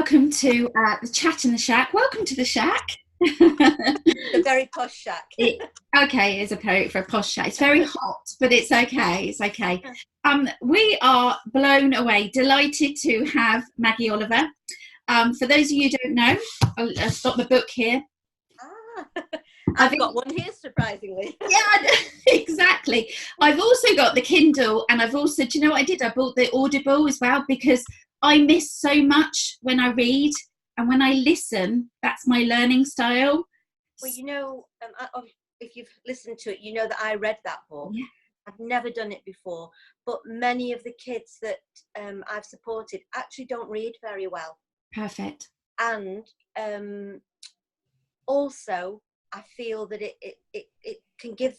welcome to the chat in the shack. Welcome to the shack. The very posh shack. Okay, it's appropriate for a posh shack. It's very hot, but it's okay. It's okay. We are blown away, delighted to have Maggie Oliver. For those of you who don't know, I'll stop my book here. I've got one here, surprisingly. Yeah, exactly. I've also got the Kindle, and I've also, do you know what I did? I bought the Audible as well, because I miss so much when I read, and when I listen, that's my learning style. Well, you know, if you've listened to it, you know that I read that book. Yeah. I've never done it before, but many of the kids that I've supported actually don't read very well. Perfect. And also, I feel that it can give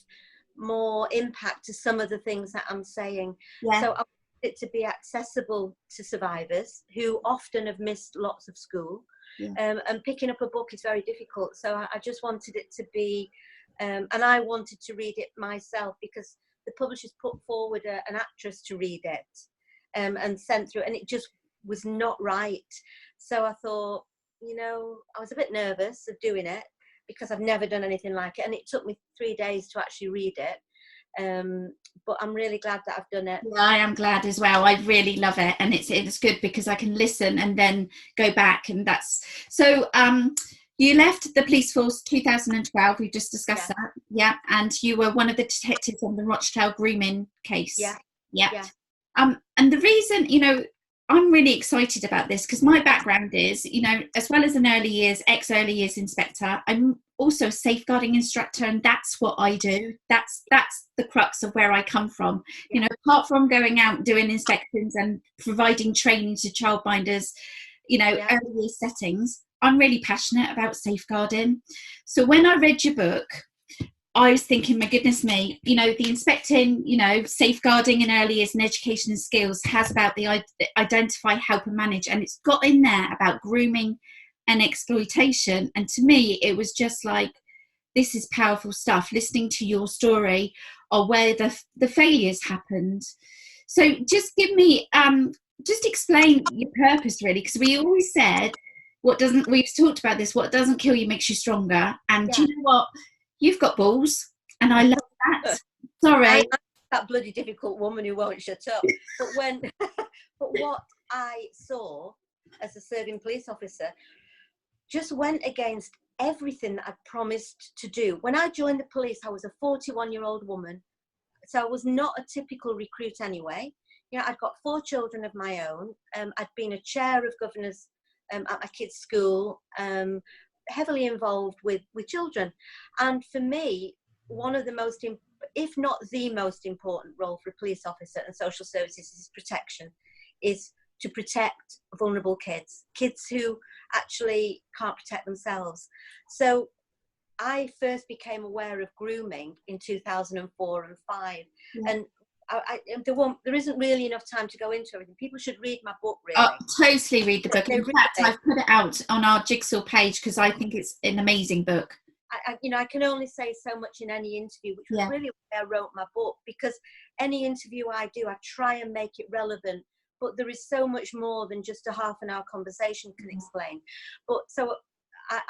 more impact to some of the things that I'm saying. Yeah. So I want it to be accessible to survivors who often have missed lots of school. Yeah. And picking up a book is very difficult. So I just wanted it to be, and I wanted to read it myself, because the publishers put forward an actress to read it and sent through, and it just was not right. So I thought, you know, I was a bit nervous of doing it, because I've never done anything like it, and it took me 3 days to actually read it. But I'm really glad that I've done it. Yeah, I am glad as well. I really love it, and it's good because I can listen and then go back, and that's so. You left the police force 2012. We just discussed that. Yeah, and you were one of the detectives on the Rochdale grooming case. Yeah. And the reason, you know, I'm really excited about this, because my background is, you know, as well as an early years inspector, I'm also a safeguarding instructor, and that's what I do. That's the crux of where I come from. You know, apart from going out doing inspections and providing training to childminders, you know, early years settings, I'm really passionate about safeguarding. So when I read your book, I was thinking, my goodness me, you know, the inspecting, you know, safeguarding in early years and education and skills has about the identify, help and manage. And it's got in there about grooming and exploitation. And to me, it was just like, this is powerful stuff, listening to your story or where the failures happened. So just give me, just explain your purpose, really, because we always said, we've talked about this, what doesn't kill you makes you stronger. And do you know what? You've got balls, and I love that. Sorry. I'm that bloody difficult woman who won't shut up. But what I saw as a serving police officer just went against everything that I'd promised to do. When I joined the police, I was a 41-year-old woman. So I was not a typical recruit anyway. You know, I'd got 4 children of my own. I'd been a chair of governors at my kids' school. Heavily involved with children, and for me, one of the most, if not the most important role for a police officer and social services is protection, is to protect vulnerable kids who actually can't protect themselves. So I first became aware of grooming in 2004 and 5, and there isn't really enough time to go into everything. People should read my book, really. Oh, totally read the book. In fact, I've put it out on our Jigsaw page because I think it's an amazing book. I can only say so much in any interview, which was really why I wrote my book, because any interview I do, I try and make it relevant, but there is so much more than just a half an hour conversation can explain. But so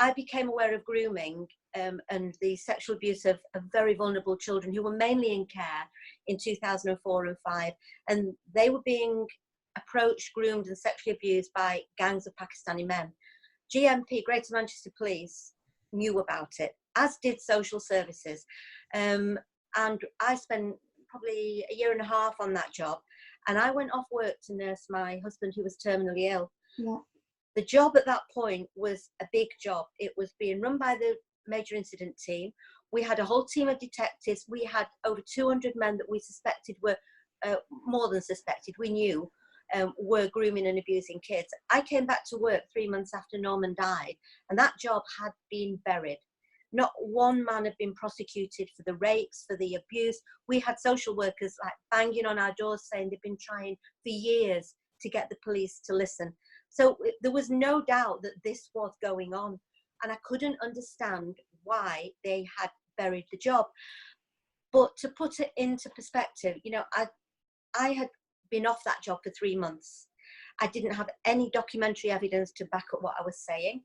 I became aware of grooming and the sexual abuse of very vulnerable children who were mainly in care in 2004 and 5. And they were being approached, groomed and sexually abused by gangs of Pakistani men. GMP, Greater Manchester Police, knew about it, as did social services. And I spent probably a year and a half on that job. And I went off work to nurse my husband who was terminally ill. Yeah. The job at that point was a big job. It was being run by the major incident team. We had a whole team of detectives. We had over 200 men that we suspected were, more than suspected, we knew were grooming and abusing kids. I came back to work 3 months after Norman died, and that job had been buried. Not one man had been prosecuted for the rapes, for the abuse. We had social workers like banging on our doors saying they've been trying for years to get the police to listen. So there was no doubt that this was going on, and I couldn't understand why they had buried the job. But to put it into perspective, you know, I had been off that job for 3 months, I didn't have any documentary evidence to back up what I was saying.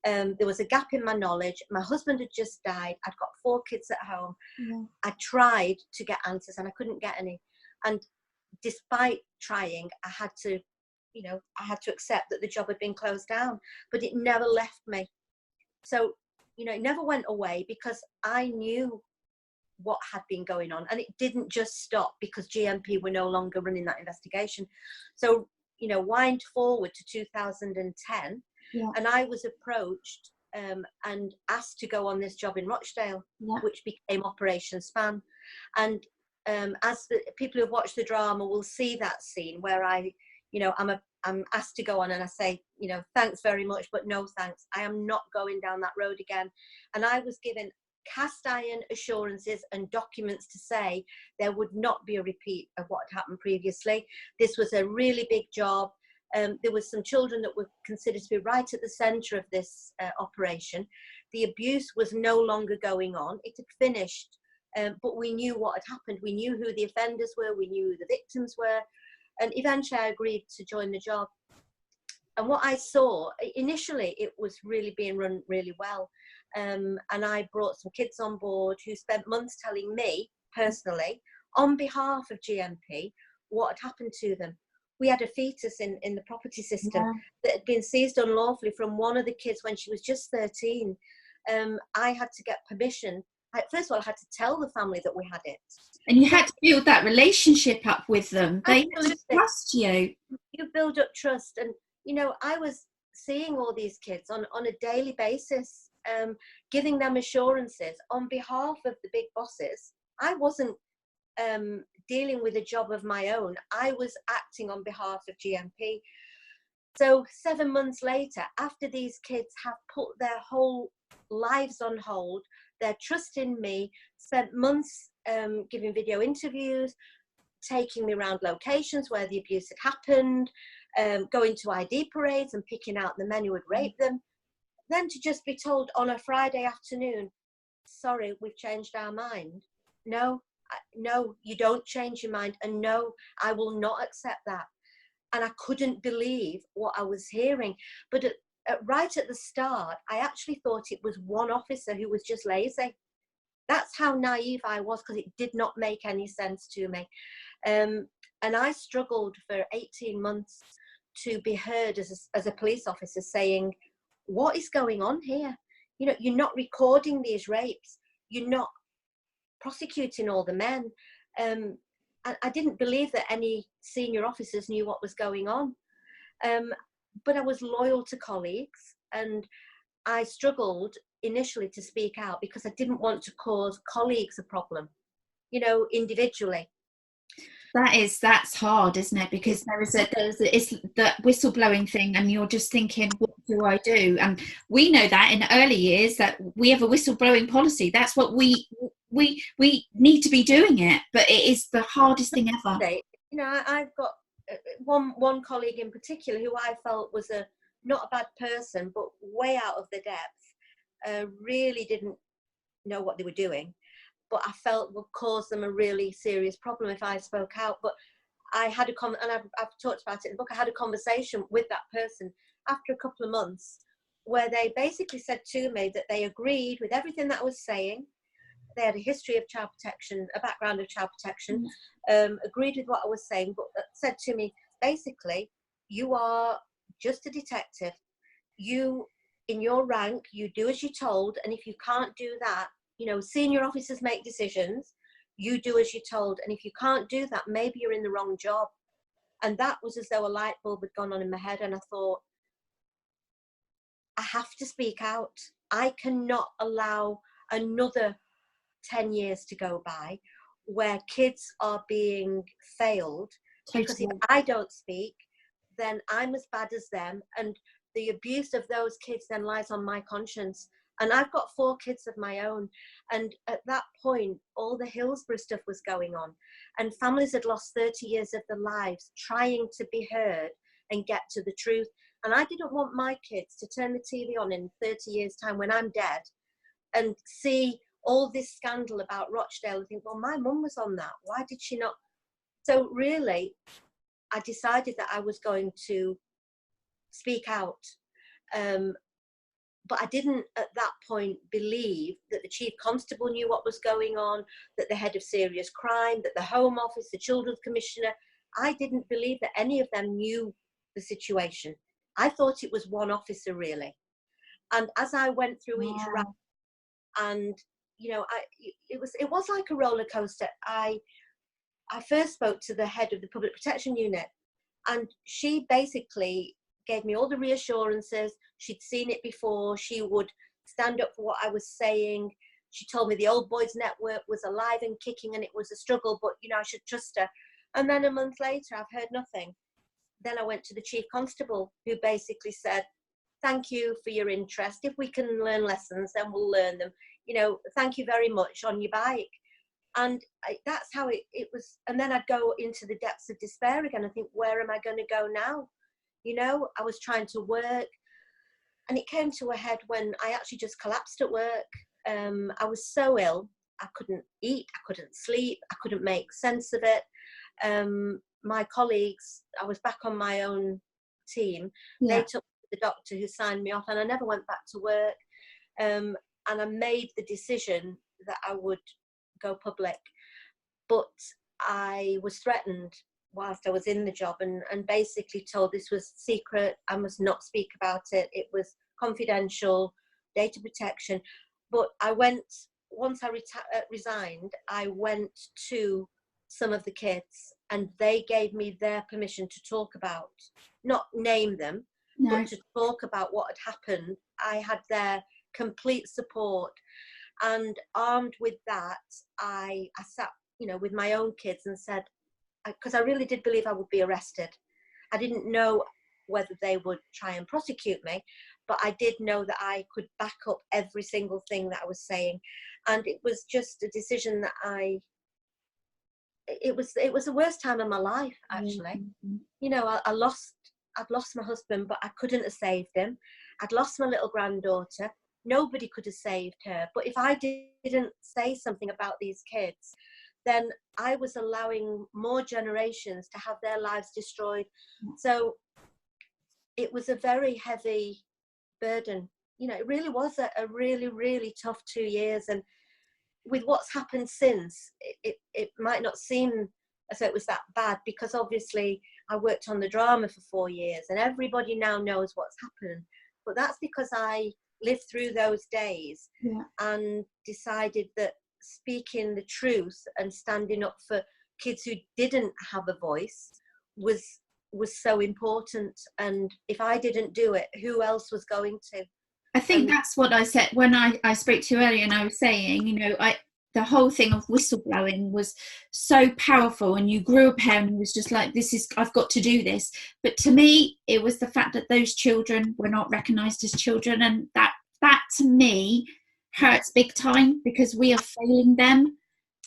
There was a gap in my knowledge. My husband had just died. I'd got 4 kids at home. Yeah. I tried to get answers and I couldn't get any. And despite trying, I had to accept that the job had been closed down, but it never left me. So, it never went away because I knew what had been going on, and it didn't just stop because GMP were no longer running that investigation. So, wind forward to 2010, yeah. and I was approached and asked to go on this job in Rochdale, yeah. which became Operation Span. And as the people who've watched the drama will see that scene where I'm asked to go on, and I say, thanks very much, but no thanks. I am not going down that road again. And I was given cast iron assurances and documents to say there would not be a repeat of what had happened previously. This was a really big job. There was some children that were considered to be right at the centre of this operation. The abuse was no longer going on. It had finished, but we knew what had happened. We knew who the offenders were. We knew who the victims were. And eventually I agreed to join the job. And what I saw, initially, it was really being run really well. And I brought some kids on board who spent months telling me, personally, on behalf of GMP, what had happened to them. We had a fetus in the property system that had been seized unlawfully from one of the kids when she was just 13. I had to get permission. First of all, I had to tell the family that we had it. And you had to build that relationship up with them. They had to trust you. You build up trust. And, I was seeing all these kids on a daily basis, giving them assurances on behalf of the big bosses. I wasn't dealing with a job of my own. I was acting on behalf of GMP. So 7 months later, after these kids have put their whole lives on hold, their trust in me, spent months giving video interviews, taking me around locations where the abuse had happened, going to ID parades and picking out the men who had raped them, then to just be told on a Friday afternoon, sorry, we've changed our mind. No, you don't change your mind, and no, I will not accept that. And I couldn't believe what I was hearing. But right at the start, I actually thought it was one officer who was just lazy. That's how naive I was, because it did not make any sense to me. And I struggled for 18 months to be heard as a police officer saying, what is going on here? You're not recording these rapes. You're not prosecuting all the men. I didn't believe that any senior officers knew what was going on. But I was loyal to colleagues, and I struggled initially to speak out because I didn't want to cause colleagues a problem, individually. That's hard, isn't it? Because it's the whistleblowing thing, and you're just thinking, what do I do? And we know that in early years that we have a whistleblowing policy. That's what we need to be doing it, but it is the hardest thing ever. I've got one colleague in particular who I felt was not a bad person, but way out of the depth, really didn't know what they were doing, but I felt would cause them a really serious problem if I spoke out. But I had and I've talked about it in the book, I had a conversation with that person after a couple of months where they basically said to me that they agreed with everything that I was saying. They had a history of child protection, a background of child protection, agreed with what I was saying, but said to me, basically, you are just a detective. You, in your rank, you do as you're told, and if you can't do that, senior officers make decisions, you do as you're told, and if you can't do that, maybe you're in the wrong job. And that was as though a light bulb had gone on in my head, and I thought, I have to speak out. I cannot allow another 10 years to go by where kids are being failed. Because if I don't speak, then I'm as bad as them, and the abuse of those kids then lies on my conscience. And I've got 4 kids of my own, and at that point all the Hillsborough stuff was going on, and families had lost 30 years of their lives trying to be heard and get to the truth. And I didn't want my kids to turn the TV on in 30 years time when I'm dead and see all this scandal about Rochdale and think, well, my mum was on that, why did she not? So really, I decided that I was going to speak out. But I didn't at that point believe that the chief constable knew what was going on, that the head of serious crime, that the Home Office, the Children's Commissioner, I didn't believe that any of them knew the situation. I thought it was one officer really. And as I went through each round, and it was like a roller coaster. I first spoke to the head of the Public Protection Unit, and she basically gave me all the reassurances. She'd seen it before. She would stand up for what I was saying. She told me the Old Boys Network was alive and kicking and it was a struggle, but I should trust her. And then a month later, I've heard nothing. Then I went to the chief constable, who basically said, thank you for your interest. If we can learn lessons, then we'll learn them. Thank you very much, on your bike. And that's how it was. And then I'd go into the depths of despair again and think, where am I going to go now? I was trying to work, and it came to a head when I actually just collapsed at work. I was so ill, I couldn't eat, I couldn't sleep, I couldn't make sense of it. My colleagues, I was back on my own team. They took the doctor, who signed me off, and I never went back to work. And I made the decision that I would go public, but I was threatened whilst I was in the job, and basically told this was secret, I must not speak about it, it was confidential, data protection. But I went, once I resigned, I went to some of the kids, and they gave me their permission to talk about, not name them, but to talk about what had happened. I had their complete support, and armed with that, I sat, with my own kids and said, because I really did believe I would be arrested. I didn't know whether they would try and prosecute me, but I did know that I could back up every single thing that I was saying. And it was just a decision that it was the worst time of my life, actually. I'd lost my husband, but I couldn't have saved him. I'd lost my little granddaughter. Nobody could have saved her. But if I didn't say something about these kids, then I was allowing more generations to have their lives destroyed. So it was a very heavy burden. It really was a really, really tough 2 years. And with what's happened since, it might not seem as though it was that bad, because obviously I worked on the drama for 4 years and everybody now knows what's happened. But that's because I lived through those days and decided that speaking the truth and standing up for kids who didn't have a voice was so important. And if I didn't do it, who else was going to? I think that's what I said when I spoke to you earlier, and I was saying, the whole thing of whistleblowing was so powerful, and you grew up here and it was just like, I've got to do this. But to me, it was the fact that those children were not recognised as children, and that to me hurts big time, because we are failing them.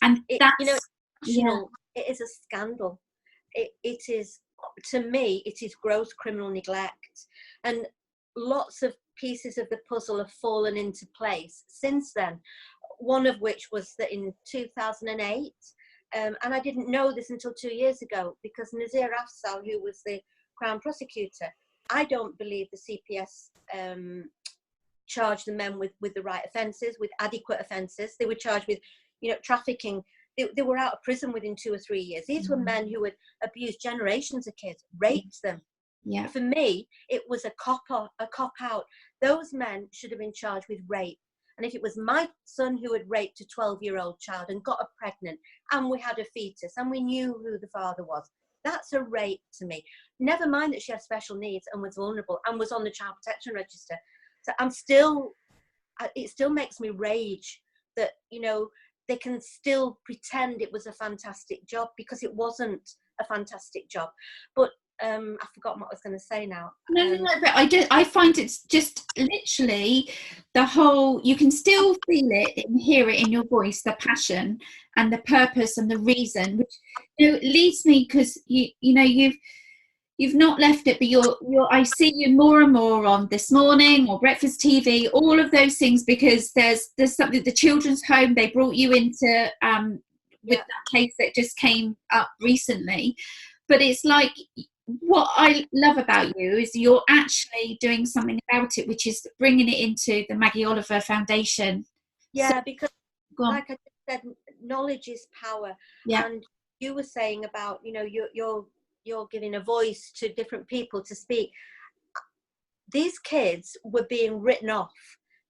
And it is a scandal. It is, to me, it is gross criminal neglect, and lots of pieces of the puzzle have fallen into place since then. One of which was that in 2008, and I didn't know this until 2 years ago, because Nazir Afzal, who was the Crown prosecutor, I don't believe the CPS charged the men with the right offences, with adequate offences. They were charged with, trafficking. They were out of prison within 2 or 3 years. These were men who had abused generations of kids, raped them. Yeah. For me, it was a cop out. Those men should have been charged with rape. And if it was my son who had raped a 12-year-old child and got her pregnant, and we had a fetus, and we knew who the father was, that's a rape to me. Never mind that she had special needs and was vulnerable and was on the child protection register. So it still makes me rage that, they can still pretend it was a fantastic job, because it wasn't a fantastic job. But I've forgotten what I was going to say now. No, but I find it's just literally the whole, you can still feel it and hear it in your voice, the passion and the purpose and the reason, which leads me, because you've not left it, but I see you more and more on This Morning or Breakfast TV, all of those things, because there's something, the children's home, they brought you into with that case that just came up recently. but it's like, what I love about you is you're actually doing something about it, which is bringing it into the Maggie Oliver Foundation. Yeah, So, because like I said, knowledge is power. Yeah. And you were saying about, you know, you're giving a voice to different people to speak. These kids were being written off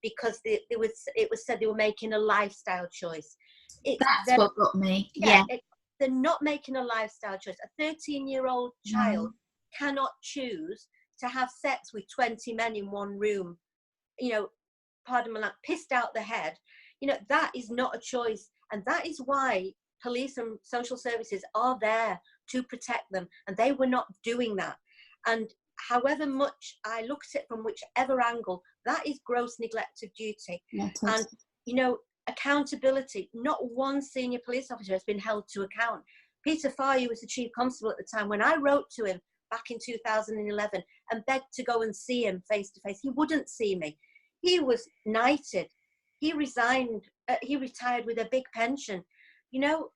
because it was said they were making a lifestyle choice. That's what got me. Yeah. They're not making a lifestyle choice. A 13-year-old child cannot choose to have sex with 20 men in one room, you know, pardon my language, pissed out the head. You know, that is not a choice. And that is why police and social services are there to protect them. And they were not doing that. And however much I look at it from whichever angle, that is gross neglect of duty. And, you know, accountability, not one senior police officer has been held to account. Peter Farr, who was the chief constable at the time, when I wrote to him back in 2011 and begged to go and see him face to face, he wouldn't see me. He was knighted. He resigned. He retired with a big pension. You know,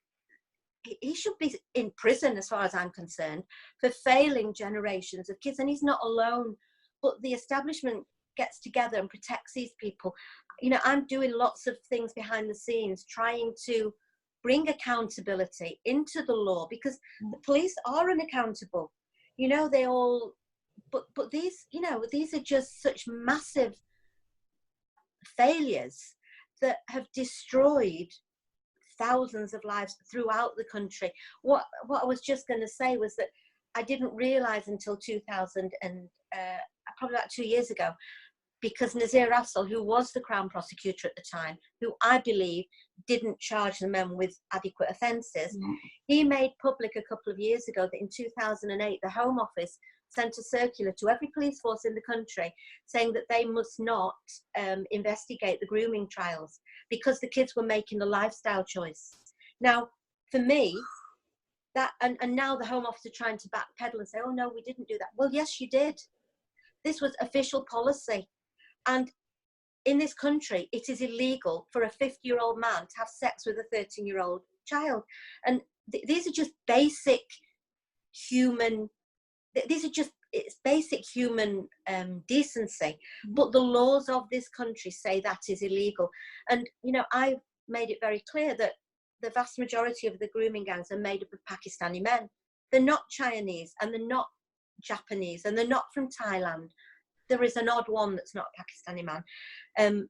he should be in prison as far as I'm concerned for failing generations of kids. And he's not alone. But the establishment gets together and protects these people. You know, I'm doing lots of things behind the scenes, trying to bring accountability into the law, because the police are unaccountable. You know, they all, but these, you know, these are just such massive failures that have destroyed thousands of lives throughout the country. What I was just going to say was that I didn't realize until 2000 and probably about 2 years ago, because Nazir Afzal, who was the Crown prosecutor at the time, who I believe didn't charge the men with adequate offences, he made public a couple of years ago that in 2008 the Home Office sent a circular to every police force in the country saying that they must not investigate the grooming trials because the kids were making a lifestyle choice. Now, for me, that and now the Home Office are trying to backpedal and say, oh no, we didn't do that. Well, yes, you did. This was official policy. And in this country, it is illegal for a 50-year-old man to have sex with a 13-year-old child. And these are just basic human, it's basic human decency. But the laws of this country say that is illegal. And, you know, I've made it very clear that the vast majority of the grooming gangs are made up of Pakistani men. They're not Chinese, and they're not Japanese, and they're not from Thailand. There is an odd one that's not a Pakistani man.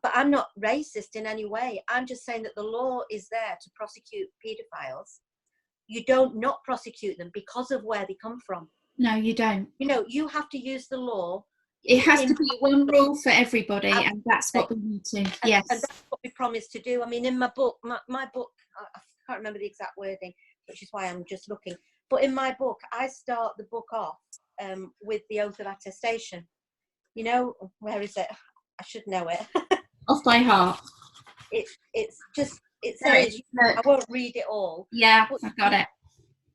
But I'm not racist in any way. I'm just saying that the law is there to prosecute paedophiles. You don't not prosecute them because of where they come from. No, you don't. You know, you have to use the law. It has to be one rule for everybody, and that's what we need to. Yes. And that's what we promised to do. I mean, in my book, my book, I can't remember the exact wording, which is why I'm just looking. But in my book, I start the book off with the oath of attestation. You know, where is it? I should know it. Off by heart. It says, I won't read it all. Yeah, I got it.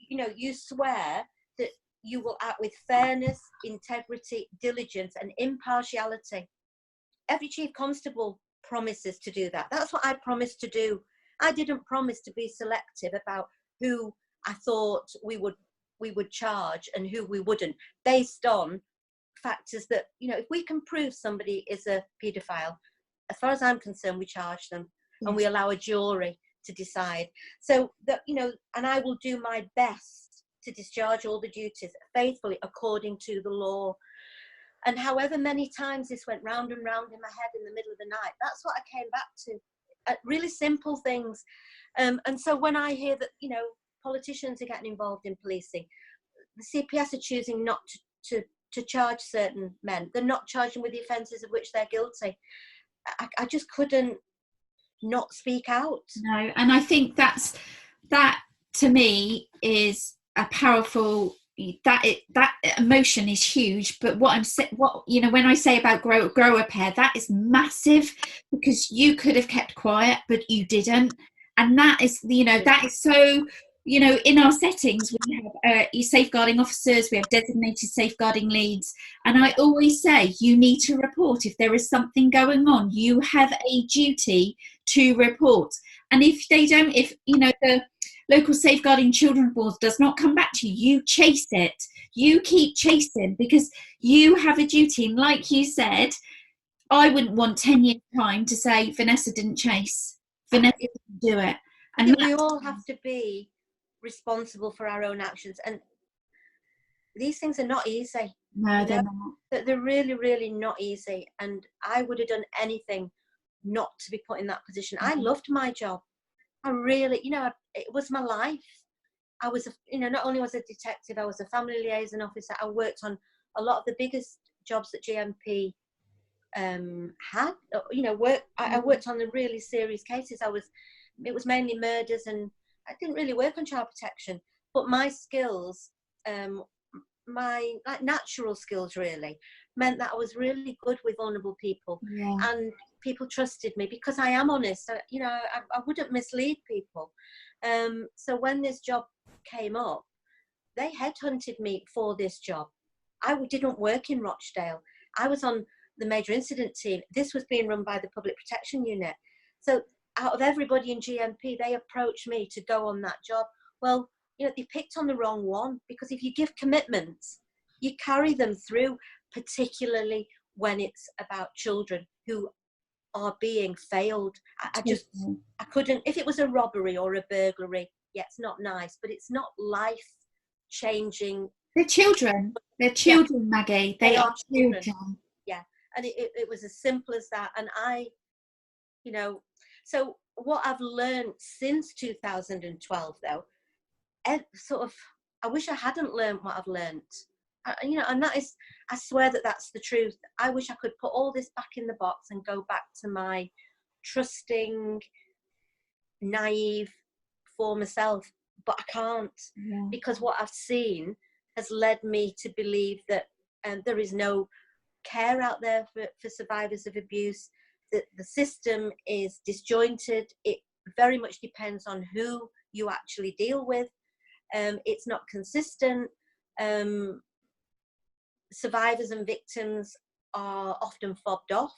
You know, you swear that you will act with fairness, integrity, diligence, and impartiality. Every chief constable promises to do that. That's what I promised to do. I didn't promise to be selective about who I thought we would charge and who we wouldn't, based on factors that, you know, if we can prove somebody is a paedophile, as far as I'm concerned, we charge them. Yes. And we allow a jury to decide. So that, you know, and I will do my best to discharge all the duties faithfully according to the law. And however many times this went round and round in my head in the middle of the night, that's what I came back to. Really simple things. And so when I hear that, you know, politicians are getting involved in policing, the CPS are choosing not to charge certain men. They're not charging with the offences of which they're guilty. I just couldn't not speak out. No, and I think that to me is a powerful, that emotion is huge. But what you know, when I say about grow a pair, that is massive, because you could have kept quiet, but you didn't. And that is, you know, that is so, you know, in our settings, we have safeguarding officers, we have designated safeguarding leads. And I always say, you need to report if there is something going on. You have a duty to report. And if they don't, if, you know, local safeguarding children board does not come back to you, you chase it. You keep chasing, because you have a duty. And like you said, I wouldn't want 10 years time to say Vanessa didn't chase, Vanessa didn't do it. I think we all have to be responsible for our own actions, and these things are not easy. No, they're not. They're really, really not easy, and I would have done anything not to be put in that position. I loved my job. I really, it was my life. I was, not only was a detective, I was a family liaison officer. I worked on a lot of the biggest jobs that GMP had. I worked on the really serious cases. It was mainly murders, and I didn't really work on child protection. But my skills, my natural skills, really meant that I was really good with vulnerable people, and people trusted me because I am honest. I wouldn't mislead people. So when this job came up, they headhunted me for this job. I didn't work in Rochdale. I was on the major incident team. This was being run by the Public Protection Unit. So out of everybody in GMP, they approached me to go on that job. Well, they picked on the wrong one, because if you give commitments, you carry them through, particularly when it's about children who are being failed. I couldn't, if it was a robbery or a burglary, it's not nice, but it's not life-changing. They're children. They're children, Maggie. They are children. Yeah, and it was as simple as that. And so what I've learned since 2012, though, I wish I hadn't learned what I've learned. And that is, I swear that's the truth. I wish I could put all this back in the box and go back to my trusting, naive former self, but I can't, because what I've seen has led me to believe that there is no care out there for survivors of abuse, that the system is disjointed. It very much depends on who you actually deal with. It's not consistent. Survivors and victims are often fobbed off.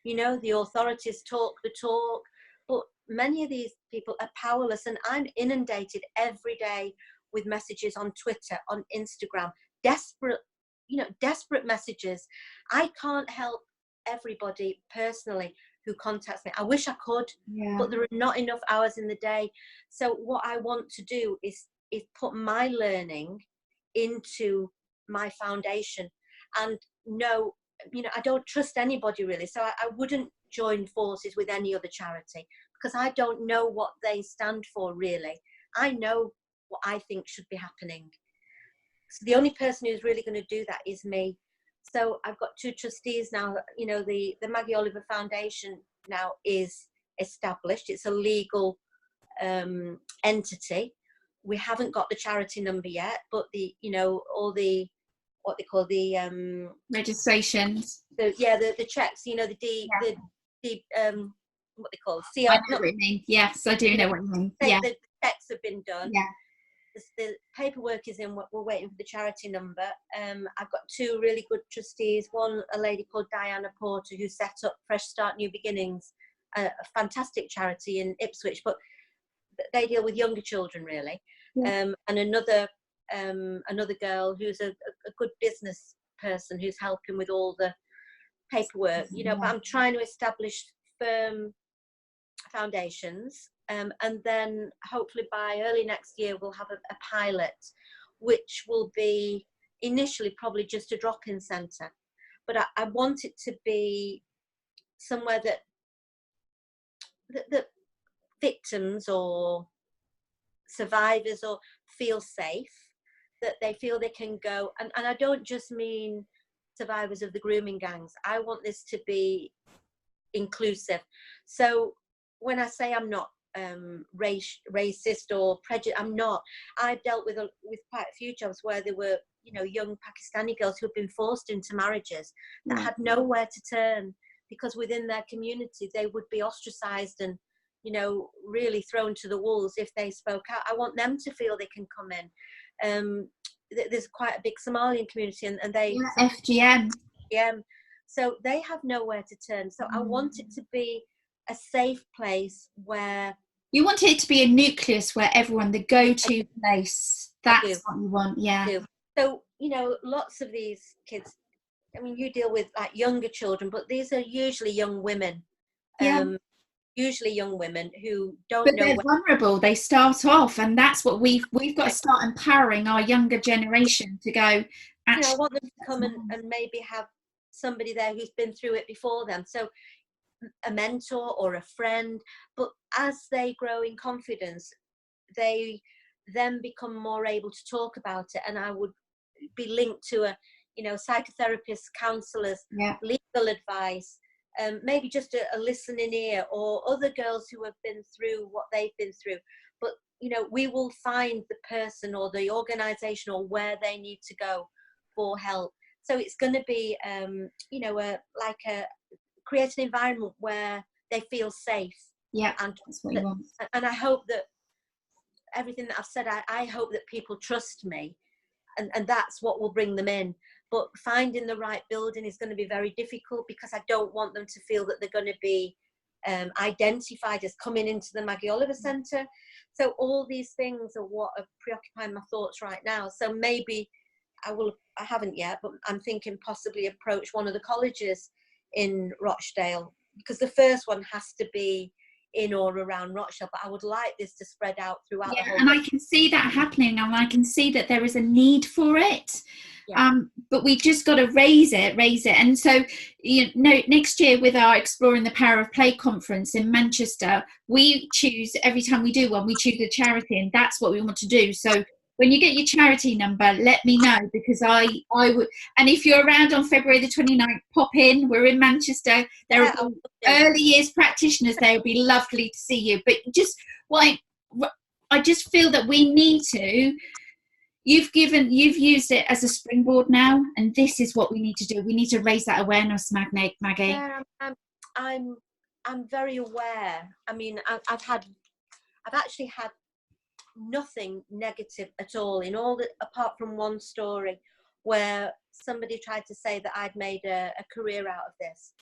The authorities talk the talk, but many of these people are powerless. And I'm inundated every day with messages on Twitter, on Instagram, desperate messages. I can't help everybody personally who contacts me. I wish I could, but there are not enough hours in the day. So what I want to do is put my learning into my foundation. And I don't trust anybody really, so I wouldn't join forces with any other charity, because I don't know what they stand for really. I know what I think should be happening. So the only person who's really going to do that is me. So I've got 2 trustees now. The Maggie Oliver Foundation now is established. It's a legal entity. We haven't got the charity number yet, but all the, what they call the registrations. The checks. What they call CR. I know what you mean. Yes, I do know what you mean. The checks have been done. Yeah. The paperwork is in. We're waiting for the charity number. I've got 2 really good trustees. One, a lady called Diana Porter, who set up Fresh Start New Beginnings, a fantastic charity in Ipswich, but they deal with younger children really. And another girl who's a good business person who's helping with all the paperwork. But I'm trying to establish firm foundations. And then hopefully by early next year we'll have a pilot, which will be initially probably just a drop-in centre. But I want it to be somewhere that victims or survivors or feel safe, that they feel they can go. And I don't just mean survivors of the grooming gangs. I want this to be inclusive. So when I say I'm not racist or prejudiced, I'm not. I've dealt with quite a few jobs where there were young Pakistani girls who had been forced into marriages that had nowhere to turn, because within their community they would be ostracized and really thrown to the wolves if they spoke out. I want them to feel they can come in. There's quite a big Somalian community, and they FGM. So they have nowhere to turn. So I want it to be a safe place where You want it to be a nucleus where everyone, the go-to place. That's what you want, yeah. So, you know, lots of these kids, I mean, you deal with like younger children, but these are usually young women. Usually young women who don't know. But they're vulnerable. They start off, and that's what we've got to start empowering our younger generation to go. Actually, I want them to come and maybe have somebody there who's been through it before them. So a mentor or a friend, but as they grow in confidence, they then become more able to talk about it. And I would be linked to a, you know, psychotherapists, counselors, legal advice, maybe just a listening ear, or other girls who have been through what they've been through. But, you know, we will find the person or the organization or where they need to go for help. So it's going to be, you know, create an environment where they feel safe. Yeah, and that's what you want. And I hope that everything that I've said, I hope that people trust me, and that's what will bring them in. But finding the right building is going to be very difficult, because I don't want them to feel that they're going to be identified as coming into the Maggie Oliver Centre. So all these things are what are preoccupying my thoughts right now. So maybe I haven't yet, but I'm thinking possibly approach one of the colleges in Rochdale, because the first one has to be in or around Rochdale, but I would like this to spread out throughout the whole. And I can see that happening, and I can see that there is a need for it. But we just got to raise it. And so, you know, next year with our Exploring the Power of Play conference in Manchester, we choose, every time we do one, we choose a charity, and that's what we want to do. So when you get your charity number, let me know, because I would. And if you're around on February the 29th, pop in. We're in Manchester. There are early years practitioners there. It would be lovely to see you. But just I just feel that we need to. You've used it as a springboard now, and this is what we need to do. We need to raise that awareness, Maggie. Yeah, I'm very aware. I mean, I've actually had nothing negative at all in all the, apart from one story where somebody tried to say that I'd made a career out of this.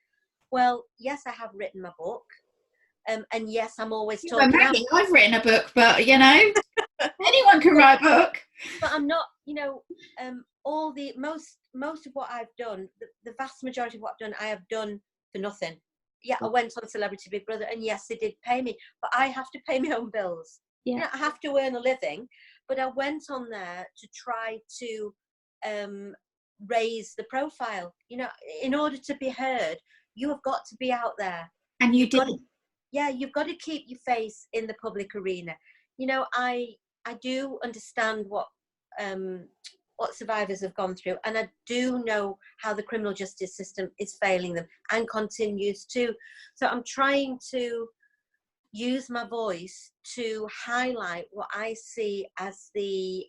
Well, yes, I have written my book, and yes, I'm always talking. Maggie, I've written a book, but you know, anyone can write a book. But I'm not, you know, all the most of what I've done, the vast majority of what I've done, I have done for nothing. Yeah, I went on Celebrity Big Brother, and yes, they did pay me, but I have to pay my own bills. Yeah, you know, I have to earn a living, but I went on there to try to raise the profile. You know, in order to be heard, you have got to be out there, and you did. You've got to keep your face in the public arena. You know, I do understand what survivors have gone through, and I do know how the criminal justice system is failing them and continues to. So I'm trying to use my voice to highlight what I see as the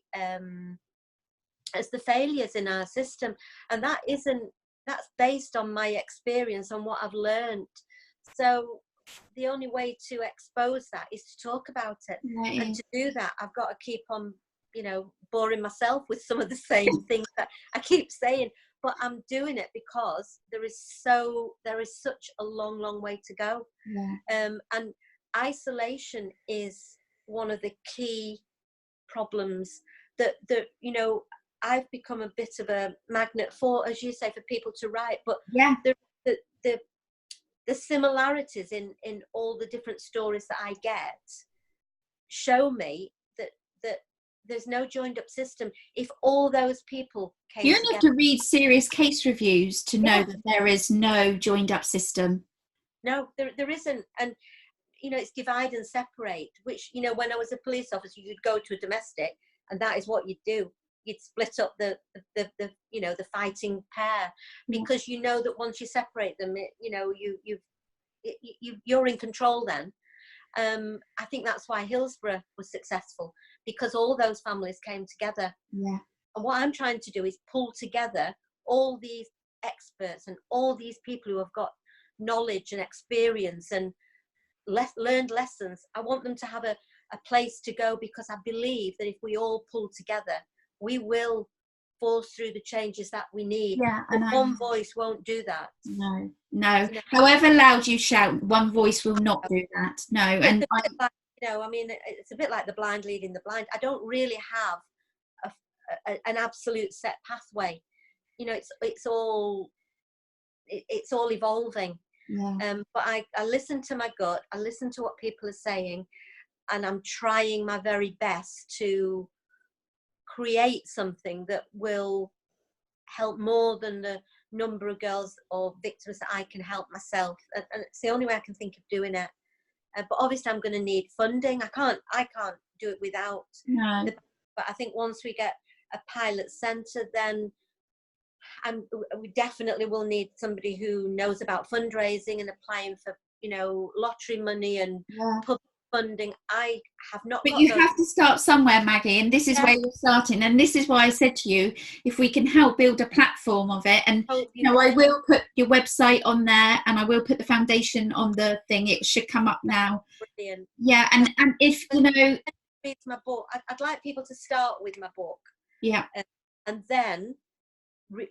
failures in our system, and that's based on my experience, on what I've learned. So the only way to expose that is to talk about it. Right. And to do that, I've got to keep on, you know, boring myself with some of the same things that I keep saying, but I'm doing it because there is such a long way to go. Yeah. And isolation is one of the key problems that you know, I've become a bit of a magnet for, as you say, for people to write, but yeah, the similarities in all the different stories that I get show me that there's no joined up system. If all those people came you only have to read serious case reviews to know that there is no joined up system. No, there isn't. And you know, it's divide and separate, which, you know, when I was a police officer, you'd go to a domestic, and that is what you'd do. You'd split up the you know, the fighting pair, because you know that once you separate them, you know, you're in control then. I think that's why Hillsborough was successful, because all those families came together. Yeah. And what I'm trying to do is pull together all these experts and all these people who have got knowledge and experience and learned lessons. I want them to have a place to go, because I believe that if we all pull together, we will force through the changes that we need. Yeah, but one voice won't do that. No. However loud you shout, one voice will not do that. No. And You know, I mean, it's a bit like the blind leading the blind. I don't really have an absolute set pathway. You know, it's all evolving. Yeah. But I listen to my gut. I listen to what people are saying, and I'm trying my very best to create something that will help more than the number of girls or victims that I can help myself. And it's the only way I can think of doing it. But obviously, I'm going to need funding. I can't do it without. No. But I think once we get a pilot centre, then we definitely will need somebody who knows about fundraising and applying for, you know, lottery money and public funding. I have not. But you have to start somewhere, Maggie, and this is where you're starting. And this is why I said to you, if we can help build a platform of it, and you know, I will put your website on there, and I will put the foundation on the thing. It should come up now. Brilliant. Yeah, and if you know, read my book. I'd like people to start with my book. Yeah, and then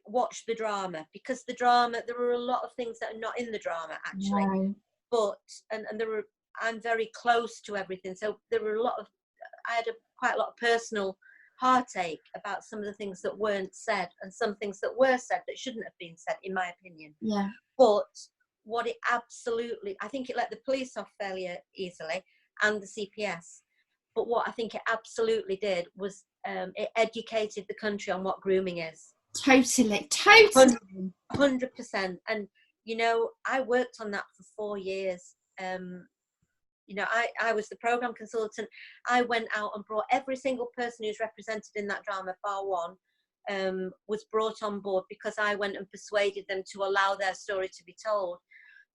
watch the drama, because the drama, there are a lot of things that are not in the drama actually. No. But and there were. I'm very close to everything, so there were I had quite a lot of personal heartache about some of the things that weren't said, and some things that were said that shouldn't have been said, in my opinion. Yeah. But what it absolutely, I think it let the police off fairly easily, and the CPS. But what I think it absolutely did was it educated the country on what grooming is. Totally. 100%. And you know, I worked on that for 4 years. You know, I was the program consultant. I went out and brought every single person who's represented in that drama, bar one, was brought on board, because I went and persuaded them to allow their story to be told.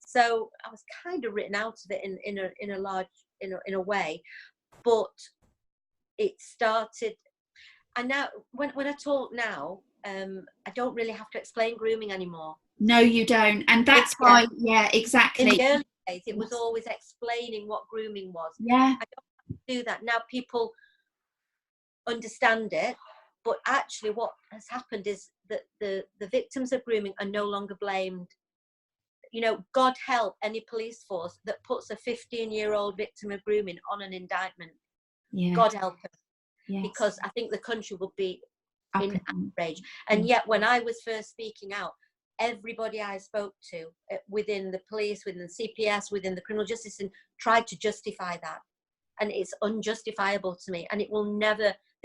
So I was kind of written out of it in a way, but it started. And now, when I talk now, I don't really have to explain grooming anymore. No, you don't, and that's why. Yeah, exactly. In the early days, it was always explaining what grooming was. Yeah. I don't have to do that now. People understand it, but actually, what has happened is that the victims of grooming are no longer blamed. You know, God help any police force that puts a 15-year-old victim of grooming on an indictment. Yeah. God help them. Yes. Because I think the country will be in outrage. And yet, when I was first speaking out, everybody I spoke to within the police, within the CPS, within the criminal justice system, tried to justify that. And it's unjustifiable to me. And there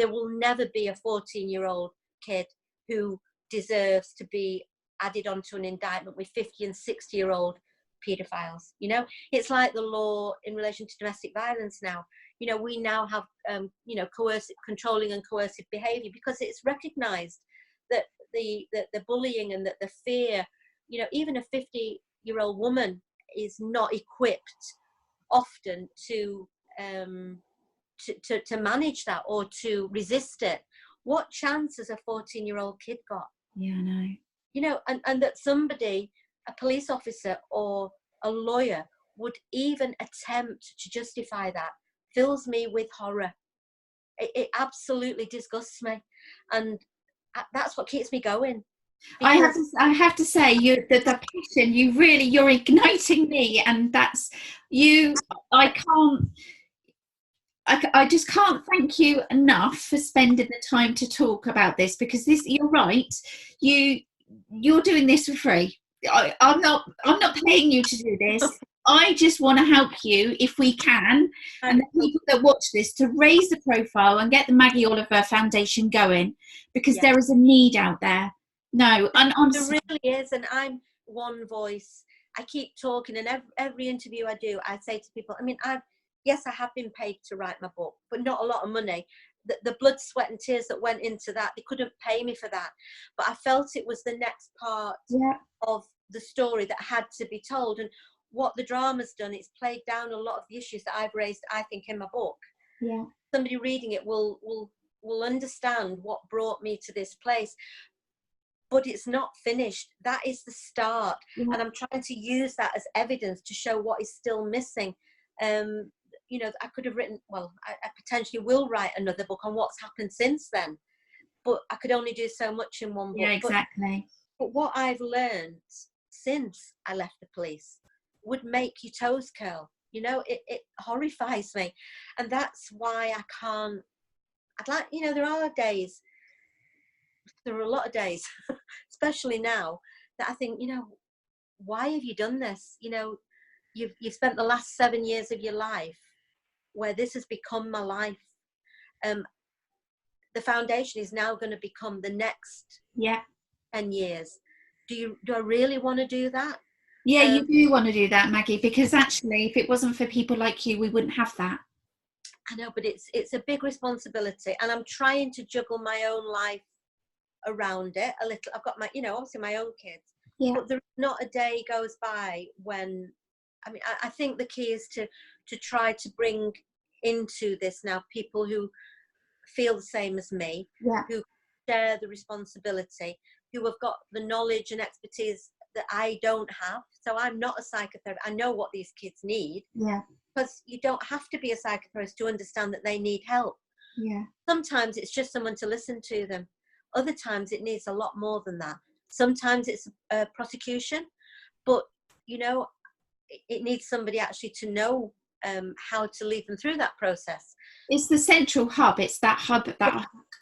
will never be a 14-year-old kid who deserves to be added onto an indictment with 50 and 60-year-old paedophiles. You know, it's like the law in relation to domestic violence now. You know, we now have, you know, controlling and coercive behaviour, because it's recognised that the bullying and that the fear, you know, even a 50-year-old woman is not equipped often to manage that or to resist it. What chance has a 14-year-old kid got? Yeah, I know. You know, and that somebody, a police officer or a lawyer, would even attempt to justify that fills me with horror. It absolutely disgusts me, and that's what keeps me going. I have to say, the passion, you're igniting me, and that's you. I just can't thank you enough for spending the time to talk about this, because you're right. You're doing this for free. I'm not paying you to do this. I just want to help you, if we can, and the people that watch this, to raise the profile and get the Maggie Oliver Foundation going, because there is a need out there. No, and there really is, and I'm one voice. I keep talking, and every interview I do, I say to people, I mean, yes, I have been paid to write my book, but not a lot of money. The blood, sweat and tears that went into that, they couldn't pay me for that. But I felt it was the next part of the story that had to be told. And what the drama's done, it's played down a lot of the issues that I've raised, I think, in my book. Yeah. Somebody reading it will understand what brought me to this place. But it's not finished. That is the start. Yeah. And I'm trying to use that as evidence to show what is still missing. You know, I could have written, well, I potentially will write another book on what's happened since then, but I could only do so much in one book. Yeah, exactly. But what I've learned since I left the police would make your toes curl. You know, it horrifies me. And that's why I can't, I'd like, you know, there are a lot of days, especially now, that I think, you know, why have you done this? You know, you've spent the last 7 years of your life where this has become my life. The foundation is now going to become the next 10 years. Do I really want to do that? Yeah, you do want to do that, Maggie, because actually, if it wasn't for people like you, we wouldn't have that. I know, but it's a big responsibility, and I'm trying to juggle my own life around it a little. I've got my, you know, obviously my own kids, but there's not a day goes by when, I mean, I think the key is to try to bring into this now people who feel the same as me, who share the responsibility, who have got the knowledge and expertise that I don't have. So I'm not a psychotherapist. I know what these kids need. Because you don't have to be a psychotherapist to understand that they need help. Sometimes it's just someone to listen to them. Other times it needs a lot more than that. Sometimes it's a prosecution, but you know, it needs somebody actually to know how to lead them through that process. It's the central hub. It's that hub.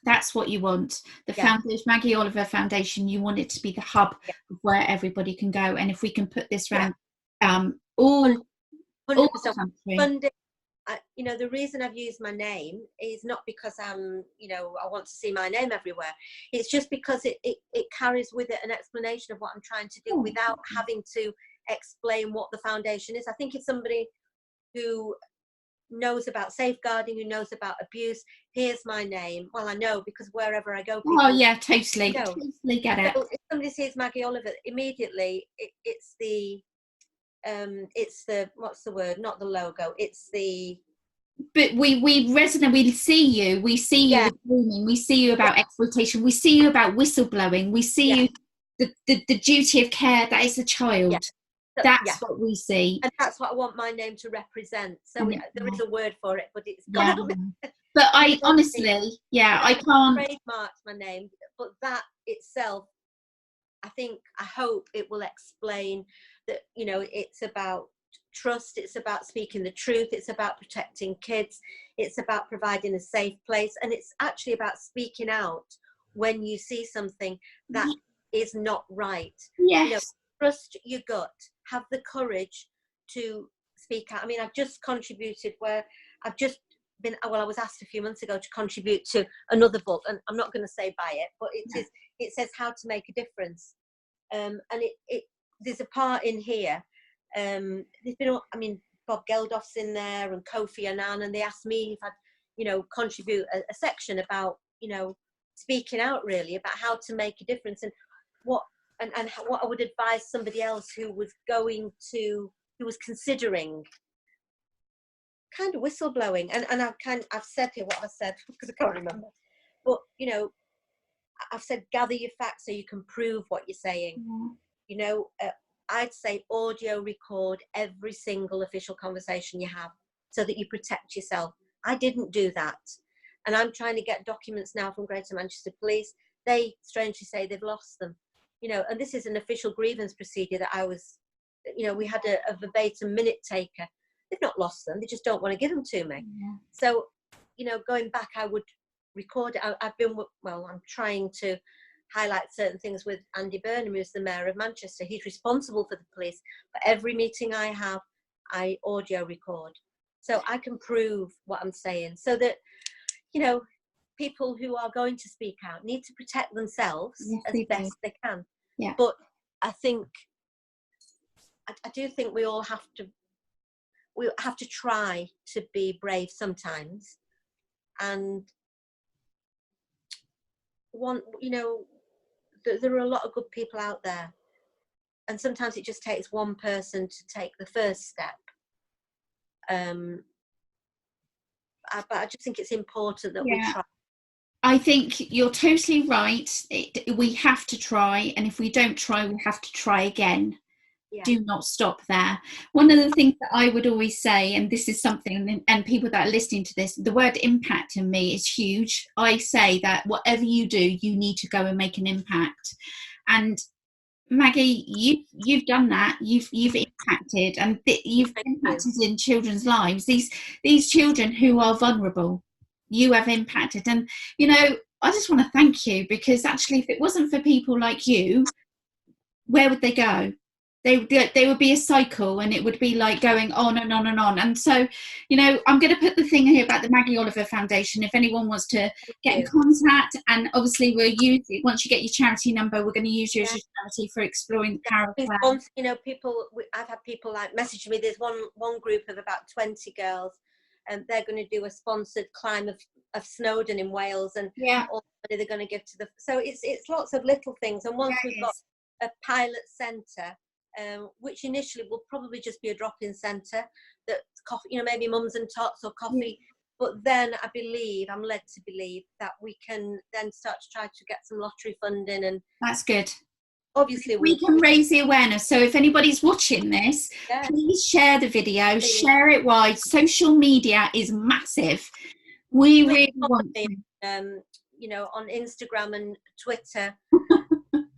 That's what you want. The foundation, Maggie Oliver Foundation. You want it to be the hub of where everybody can go. And if we can put this around all 100%. country. Funding. You know, the reason I've used my name is not because I'm, you know, I want to see my name everywhere. It's just because it carries with it an explanation of what I'm trying to do without having to explain what the foundation is. I think if somebody who knows about safeguarding, who knows about abuse, here's my name. Well, I know because wherever I go, people, totally get it. So if somebody sees Maggie Oliver, immediately it's the what's the word? Not the logo. It's the. But we resonate. We see you. We see you with grooming. We see you about exploitation. We see you about whistleblowing. We see you the duty of care that is a child. That's what we see, and that's what I want my name to represent. So there is a word for it, but it's got to be. But I honestly, I can't trademark my name. But that itself, I hope it will explain that, you know, it's about trust, it's about speaking the truth, it's about protecting kids, it's about providing a safe place, and it's actually about speaking out when you see something that is not right. You know, trust your gut, have the courage to speak out. I mean, I've just contributed where I've just been, well, I was asked a few months ago to contribute to another book, and I'm not going to say buy it, but it says how to make a difference. And there's a part in here. There's been, I mean, Bob Geldof's in there and Kofi Annan, and they asked me if I'd, you know, contribute a section about, you know, speaking out really about how to make a difference and what I would advise somebody else who was considering kind of whistleblowing. And I've said here what I said because I can't remember. But, you know, I've said gather your facts so you can prove what you're saying. You know, I'd say audio record every single official conversation you have so that you protect yourself. I didn't do that. And I'm trying to get documents now from Greater Manchester Police. They strangely say they've lost them. You know, and this is an official grievance procedure that I was, you know, we had a verbatim minute taker. They've not lost them. They just don't want to give them to me. So, you know, going back, I would record it. I'm trying to highlight certain things with Andy Burnham, who's the Mayor of Manchester. He's responsible for the police. For every meeting I have, I audio record. So I can prove what I'm saying so that, you know, people who are going to speak out need to protect themselves as best they can. But I do think we all have to try to be brave sometimes. And you know, there are a lot of good people out there, and sometimes it just takes one person to take the first step. But I just think it's important that we try. I think you're totally right. We have to try, and if we don't try, we have to try again. Do not stop there. One of the things that I would always say, and this is something, and people that are listening to this, the word impact in me is huge. I say that whatever you do, you need to go and make an impact. And Maggie, you've done that. You've impacted, and you've impacted in children's lives. These children who are vulnerable, you have impacted. And you know, I just want to thank you, because actually, if it wasn't for people like you, where would they go? They would be a cycle, and it would be like going on and on and on. And so, you know, I'm going to put the thing here about the Maggie Oliver Foundation if anyone wants to get in contact. And obviously we'll use it once you get your charity number. We're going to use you as your charity for exploring the power of plan. You know, I've had people like message me. There's one group of about 20 girls, and they're going to do a sponsored climb of Snowdon in Wales, and all the money they're going to give to the. So it's lots of little things. And once we've got a pilot centre, which initially will probably just be a drop-in centre, that coffee, you know, maybe mums and tots or coffee. But then I'm led to believe that we can then start to try to get some lottery funding, and that's good. Obviously, we can raise the awareness. So if anybody's watching this, please share the video, share it wide. Social media is massive. We really want to. You know, on Instagram and Twitter.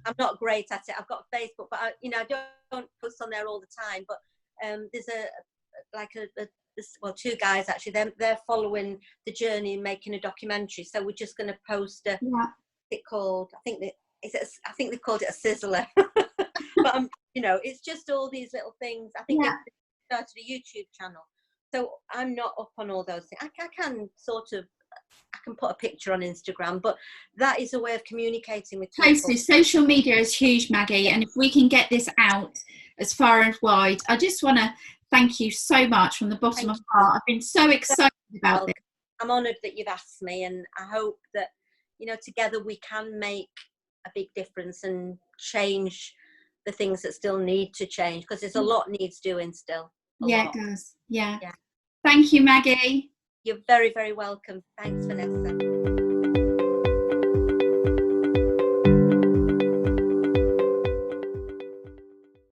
I'm not great at it. I've got Facebook, but I don't post on there all the time. But there's two guys actually. They're following the journey and making a documentary. So we're just going to post I think they called it a sizzler. But you know, it's just all these little things. I think they started a YouTube channel. So I'm not up on all those things. I can put a picture on Instagram, but that is a way of communicating with people. Totally. Social media is huge, Maggie, and if we can get this out as far and wide, I just want to thank you so much from the bottom of my heart. I've been so excited about this. I'm honoured that you've asked me, and I hope that, you know, together we can make a big difference and change the things that still need to change, because there's a lot needs doing still. It does. Yeah. Thank you, Maggie. You're very, very welcome. Thanks, Vanessa.